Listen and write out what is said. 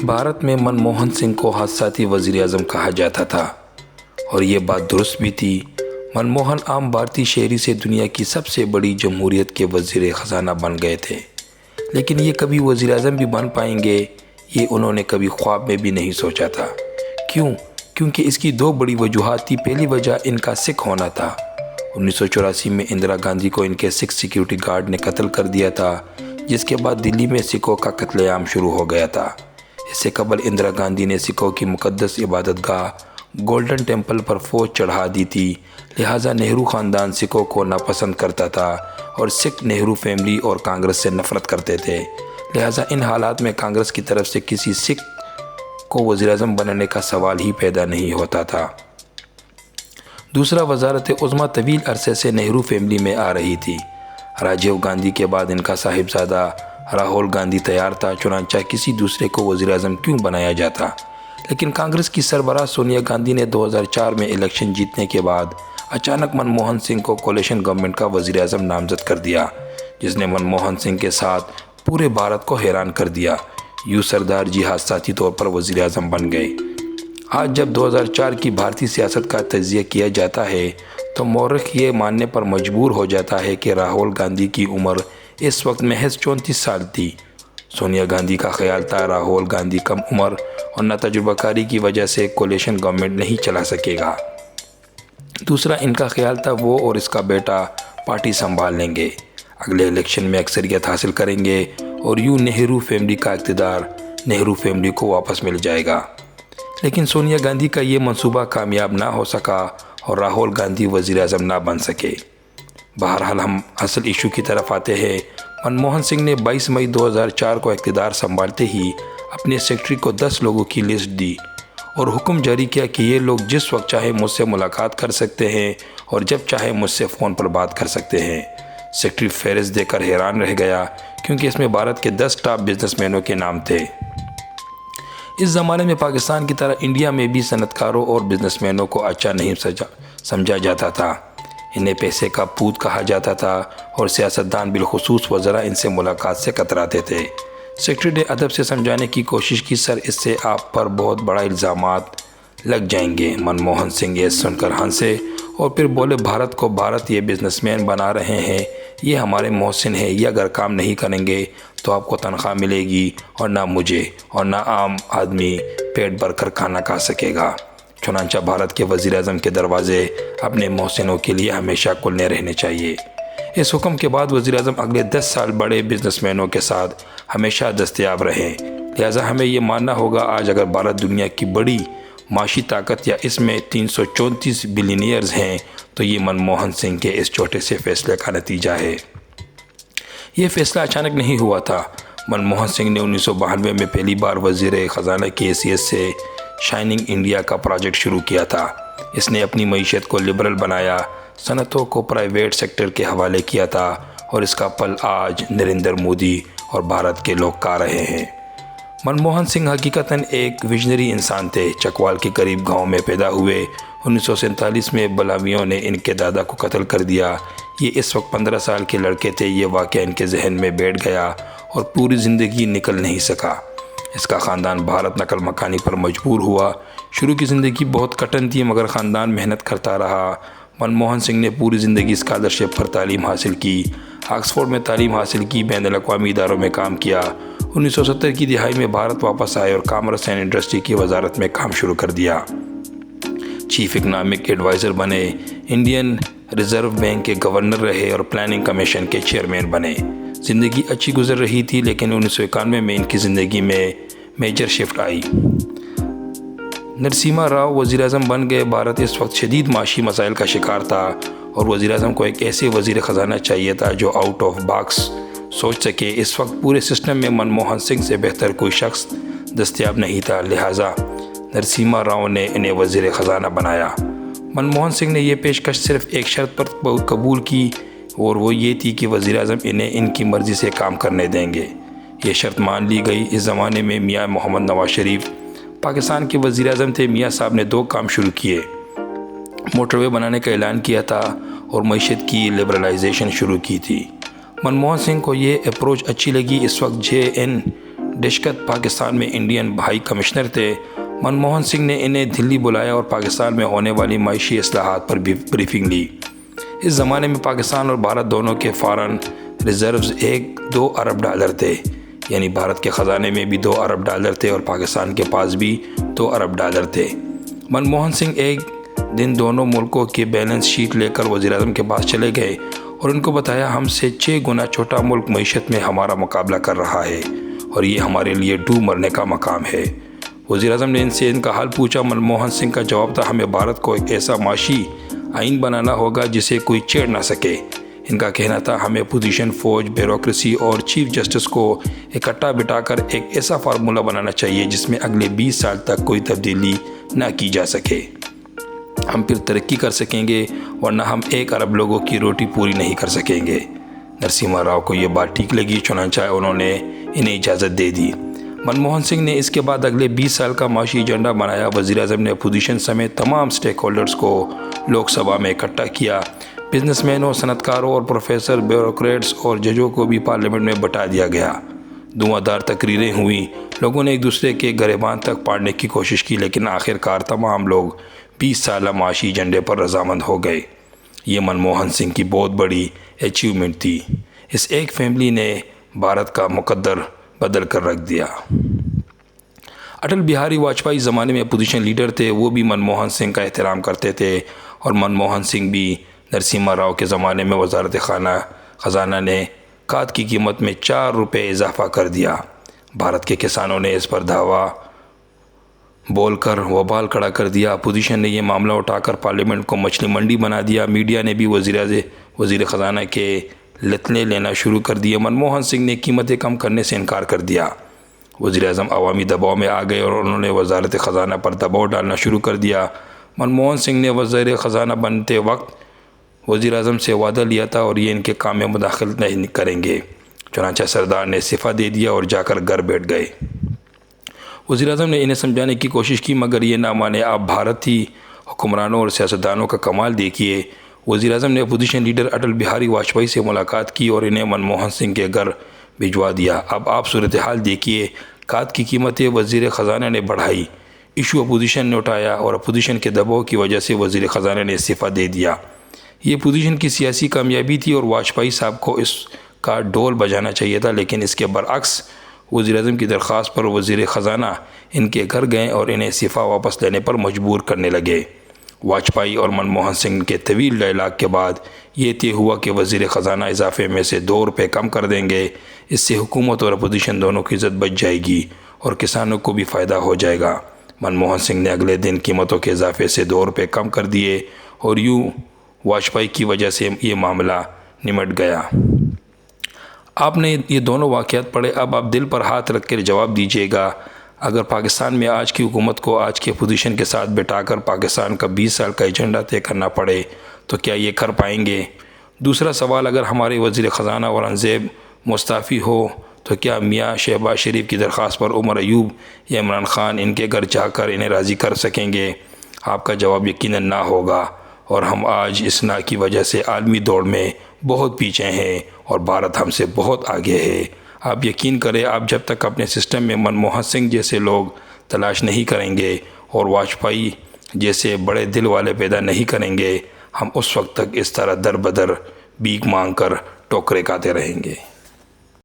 بھارت میں منموہن سنگھ کو حادثاتی وزیر اعظم کہا جاتا تھا اور یہ بات درست بھی تھی۔ منموہن عام بھارتی شہری سے دنیا کی سب سے بڑی جمہوریت کے وزیر خزانہ بن گئے تھے، لیکن یہ کبھی وزیر اعظم بھی بن پائیں گے یہ انہوں نے کبھی خواب میں بھی نہیں سوچا تھا۔ کیونکہ اس کی دو بڑی وجوہات تھی۔ پہلی وجہ ان کا سکھ ہونا تھا۔ 1984 میں اندرا گاندھی کو ان کے سکھ سیکیورٹی گارڈ نے قتل کر دیا تھا، جس کے بعد دلی میں سکھوں کا قتل عام شروع ہو گیا تھا۔ اس سے قبل اندرا گاندھی نے سکھوں کی مقدس عبادت گاہ گولڈن ٹیمپل پر فوج چڑھا دی تھی، لہٰذا نہرو خاندان سکھوں کو ناپسند کرتا تھا اور سکھ نہرو فیملی اور کانگریس سے نفرت کرتے تھے، لہٰذا ان حالات میں کانگریس کی طرف سے کسی سکھ کو وزیر اعظم بننے کا سوال ہی پیدا نہیں ہوتا تھا۔ دوسرا، وزارت عظمیٰ طویل عرصے سے نہرو فیملی میں آ رہی تھی۔ راجیو گاندھی کے بعد ان کا صاحبزادہ راہل گاندھی تیار تھا، چنانچہ کسی دوسرے کو وزیر اعظم کیوں بنایا جاتا۔ لیکن کانگریس کی سربراہ سونیا گاندھی نے 2004 میں الیکشن جیتنے کے بعد اچانک منموہن سنگھ کو کولیشن گورنمنٹ کا وزیر اعظم نامزد کر دیا، جس نے منموہن سنگھ کے ساتھ پورے بھارت کو حیران کر دیا۔ یوں سردار جی حادثاتی طور پر وزیر اعظم بن گئے۔ آج جب 2004 کی بھارتی سیاست کا تجزیہ کیا جاتا ہے تو مورخ یہ ماننے پر مجبور ہو جاتا ہے کہ راہل گاندھی کی عمر اس وقت محض 34 سال تھی۔ سونیا گاندھی کا خیال تھا راہل گاندھی کم عمر اور نہ تجربہ کاری کی وجہ سے کولیشن گورنمنٹ نہیں چلا سکے گا۔ دوسرا، ان کا خیال تھا وہ اور اس کا بیٹا پارٹی سنبھال لیں گے، اگلے الیکشن میں اکثریت حاصل کریں گے اور یوں نہرو فیملی کا اقتدار نہرو فیملی کو واپس مل جائے گا۔ لیکن سونیا گاندھی کا یہ منصوبہ کامیاب نہ ہو سکا اور راہل گاندھی وزیر اعظم نہ بن سکے۔ بہرحال ہم اصل ایشو کی طرف آتے ہیں۔ منموہن سنگھ نے 22 مئی 2004 کو اقتدار سنبھالتے ہی اپنے سیکرٹری کو 10 لوگوں کی لسٹ دی اور حکم جاری کیا کہ یہ لوگ جس وقت چاہے مجھ سے ملاقات کر سکتے ہیں اور جب چاہے مجھ سے فون پر بات کر سکتے ہیں۔ سیکرٹری فہرست دے کر حیران رہ گیا کیونکہ اس میں بھارت کے 10 ٹاپ بزنس مینوں کے نام تھے۔ اس زمانے میں پاکستان کی طرح انڈیا میں بھی صنعت کاروں اور بزنس مینوں کو اچھا نہیں سمجھا جاتا تھا۔ انہیں پیسے کا پوت کہا جاتا تھا اور سیاستدان بالخصوص وزراء ان سے ملاقات سے کتراتے تھے۔ سیکرٹری نے ادب سے سمجھانے کی کوشش کی، سر اس سے آپ پر بہت بڑا الزامات لگ جائیں گے۔ منموہن سنگھ یہ سن کر ہنسے اور پھر بولے، بھارت یہ بزنس مین بنا رہے ہیں، یہ ہمارے محسن ہیں، یہ اگر کام نہیں کریں گے تو آپ کو تنخواہ ملے گی اور نہ مجھے اور نہ عام آدمی پیٹ بھر کر کھانا کھا سکے گا۔ چنانچہ بھارت کے وزیر اعظم کے دروازے اپنے محسنوں کے لیے ہمیشہ کھلے رہنے چاہیے۔ اس حکم کے بعد وزیر اعظم اگلے 10 سال بڑے بزنس مینوں کے ساتھ ہمیشہ دستیاب رہے۔ لہٰذا ہمیں یہ ماننا ہوگا آج اگر بھارت دنیا کی بڑی معاشی طاقت یا اس میں 334 بلینئرز ہیں تو یہ منموہن سنگھ کے اس چھوٹے سے فیصلے کا نتیجہ ہے۔ یہ فیصلہ اچانک نہیں ہوا تھا۔ منموہن سنگھ نے 1992 میں پہلی بار وزیر خزانہ کی حیثیت سے شائننگ انڈیا کا پروجیکٹ شروع کیا تھا۔ اس نے اپنی معیشت کو لبرل بنایا، صنعتوں کو پرائیویٹ سیکٹر کے حوالے کیا تھا اور اس کا پل آج نریندر مودی اور بھارت کے لوگ کھا رہے ہیں۔ منموہن سنگھ حقیقتاً ایک ویژنری انسان تھے۔ چکوال کے قریب گاؤں میں پیدا ہوئے۔ 1947 میں بلاویوں نے ان کے دادا کو قتل کر دیا۔ یہ اس وقت 15 سال کے لڑکے تھے۔ یہ واقعہ ان کے ذہن میں بیٹھ گیا اور پوری زندگی نکل نہیں سکا۔ اس کا خاندان بھارت نقل مکانی پر مجبور ہوا۔ شروع کی زندگی بہت کٹن تھی مگر خاندان محنت کرتا رہا۔ منموہن سنگھ نے پوری زندگی اسکالرشپ پر تعلیم حاصل کی، آکسفورڈ میں تعلیم حاصل کی، بین الاقوامی اداروں میں کام کیا۔ 1970 کی دہائی میں بھارت واپس آئے اور کامرس اینڈ انڈسٹری کی وزارت میں کام شروع کر دیا۔ چیف اکنامک ایڈوائزر بنے، انڈین ریزرو بینک کے گورنر رہے اور پلاننگ کمیشن کے چیئرمین بنے۔ زندگی اچھی گزر رہی تھی لیکن 1991 میں ان کی زندگی میں میجر شفٹ آئی۔ نرسمہا راؤ وزیر اعظم بن گئے۔ بھارت اس وقت شدید معاشی مسائل کا شکار تھا اور وزیر اعظم کو ایک ایسے وزیر خزانہ چاہیے تھا جو آؤٹ آف باکس سوچ سکے۔ اس وقت پورے سسٹم میں منموہن سنگھ سے بہتر کوئی شخص دستیاب نہیں تھا، لہٰذا نرسمہا راؤ نے انہیں وزیر خزانہ بنایا۔ منموہن سنگھ نے یہ پیشکش صرف ایک شرط پر قبول کی اور وہ یہ تھی کہ وزیر اعظم انہیں ان کی مرضی سے کام کرنے دیں گے۔ یہ شرط مان لی گئی۔ اس زمانے میں میاں محمد نواز شریف پاکستان کے وزیر اعظم تھے۔ میاں صاحب نے 2 کام شروع کیے، موٹر وے بنانے کا اعلان کیا تھا اور معیشت کی لبرلائزیشن شروع کی تھی۔ منموہن سنگھ کو یہ اپروچ اچھی لگی۔ اس وقت ڈشکت پاکستان میں انڈین ہائی کمشنر تھے۔ منموہن سنگھ نے انہیں دلی بلایا اور پاکستان میں ہونے والی معاشی اصلاحات پر بریفنگ لی۔ اس زمانے میں پاکستان اور بھارت دونوں کے فارن ریزروز $2 ارب تھے، یعنی بھارت کے خزانے میں بھی $2 ارب تھے اور پاکستان کے پاس بھی $2 ارب تھے۔ منموہن سنگھ ایک دن دونوں ملکوں کی بیلنس شیٹ لے کر وزیر اعظم کے پاس چلے گئے اور ان کو بتایا ہم سے 6 گنا چھوٹا ملک معیشت میں ہمارا مقابلہ کر رہا ہے اور یہ ہمارے لیے ڈوب مرنے کا مقام ہے۔ وزیر اعظم نے ان سے ان کا حل پوچھا۔ منموہن سنگھ کا جواب تھا ہمیں بھارت کو ایک ایسا معاشی آئین بنانا ہوگا جسے کوئی چھیڑ نہ سکے۔ ان کا کہنا تھا ہمیں اپوزیشن، فوج، بیوروکریسی اور چیف جسٹس کو اکٹھا بٹھا کر ایک ایسا فارمولہ بنانا چاہیے جس میں اگلے 20 سال تک کوئی تبدیلی نہ کی جا سکے۔ ہم پھر ترقی کر سکیں گے ورنہ ہم 1 ارب لوگوں کی روٹی پوری نہیں کر سکیں گے۔ نرسمہا راؤ کو یہ بات ٹھیک لگی، چنانچہ انہوں نے انہیں اجازت دے دی۔ منموہن سنگھ نے اس کے بعد اگلے 20 سال کا معاشی ایجنڈا بنایا۔ وزیر اعظم نے اپوزیشن سمیت تمام سٹیک ہولڈرز کو لوک سبھا میں اکٹھا کیا۔ بزنس مینوں، صنعت کاروں اور پروفیسر، بیوروکریٹس اور ججوں کو بھی پارلیمنٹ میں بٹھا دیا گیا۔ دھواں دار تقریریں ہوئیں، لوگوں نے ایک دوسرے کے گریبان تک پاڑنے کی کوشش کی، لیکن آخر کار تمام لوگ 20 سالہ معاشی ایجنڈے پر رضامند ہو گئے۔ یہ منموہن سنگھ کی بہت بڑی اچیومنٹ تھی۔ اس ایک فیملی نے بھارت کا مقدر بدل کر رکھ دیا۔ اٹل بہاری واجپئی زمانے میں اپوزیشن لیڈر تھے، وہ بھی منموہن سنگھ کا احترام کرتے تھے اور منموہن سنگھ بھی۔ نرسمہا راؤ کے زمانے میں وزارت خزانہ نے کھاد کی قیمت میں $4 اضافہ کر دیا۔ بھارت کے کسانوں نے اس پر دعویٰ بول کر وبال کھڑا کر دیا۔ اپوزیشن نے یہ معاملہ اٹھا کر پارلیمنٹ کو مچھلی منڈی بنا دیا۔ میڈیا نے بھی وزیر خزانہ کے لتنے لینا شروع کر دیے۔ منموہن سنگھ نے قیمتیں کم کرنے سے انکار کر دیا۔ وزیر اعظم عوامی دباؤ میں آ گئے اور انہوں نے وزارت خزانہ پر دباؤ ڈالنا شروع کر دیا۔ منموہن سنگھ نے وزیر خزانہ بنتے وقت وزیر اعظم سے وعدہ لیا تھا اور یہ ان کے کام میں مداخلت نہیں کریں گے، چنانچہ سردار نے استعفیٰ دے دیا اور جا کر گھر بیٹھ گئے۔ وزیر اعظم نے انہیں سمجھانے کی کوشش کی مگر یہ نہ مانے۔ آپ بھارتی حکمرانوں اور سیاستدانوں کا کمال دیکھیے۔ وزیر اعظم نے اپوزیشن لیڈر اٹل بہاری واجپئی سے ملاقات کی اور انہیں منموہن سنگھ کے گھر بھجوا دیا۔ اب آپ صورتحال دیکھیے، کھاد کی قیمتیں وزیر خزانہ نے بڑھائی، ایشو اپوزیشن نے اٹھایا اور اپوزیشن کے دباؤ کی وجہ سے وزیر خزانہ نے استعفیٰ دے دیا۔ یہ اپوزیشن کی سیاسی کامیابی تھی اور واجپئی صاحب کو اس کا ڈول بجانا چاہیے تھا، لیکن اس کے برعکس وزیر اعظم کی درخواست پر وزیر خزانہ ان کے گھر گئے اور انہیں استعفیٰ واپس لینے پر مجبور کرنے لگے۔ واجپئی اور منموہن سنگھ کے طویل ڈائلاگ کے بعد یہ طے ہوا کہ وزیر خزانہ اضافے میں سے $2 کم کر دیں گے۔ اس سے حکومت اور اپوزیشن دونوں کی عزت بچ جائے گی اور کسانوں کو بھی فائدہ ہو جائے گا۔ منموہن سنگھ نے اگلے دن قیمتوں کے اضافے سے $2 کم کر دیے اور یوں واجپئی کی وجہ سے یہ معاملہ نمٹ گیا۔ آپ نے یہ دونوں واقعات پڑھے، اب آپ دل پر ہاتھ رکھ کر جواب دیجیے گا، اگر پاکستان میں آج کی حکومت کو آج کی اپوزیشن کے ساتھ بٹھا کر پاکستان کا 20 سال کا ایجنڈا طے کرنا پڑے تو کیا یہ کر پائیں گے؟ دوسرا سوال، اگر ہمارے وزیر خزانہ اورنگزیب مستعفی ہو تو کیا میاں شہباز شریف کی درخواست پر عمر ایوب یا عمران خان ان کے گھر جا کر انہیں راضی کر سکیں گے؟ آپ کا جواب یقیناً نہ ہوگا، اور ہم آج اس نہ کی وجہ سے عالمی دوڑ میں بہت پیچھے ہیں اور بھارت ہم سے بہت آگے ہے۔ آپ یقین کریں، آپ جب تک اپنے سسٹم میں منموہن سنگھ جیسے لوگ تلاش نہیں کریں گے اور واجپئی جیسے بڑے دل والے پیدا نہیں کریں گے، ہم اس وقت تک اس طرح در بدر بھیک مانگ کر ٹوکرے کھاتے رہیں گے۔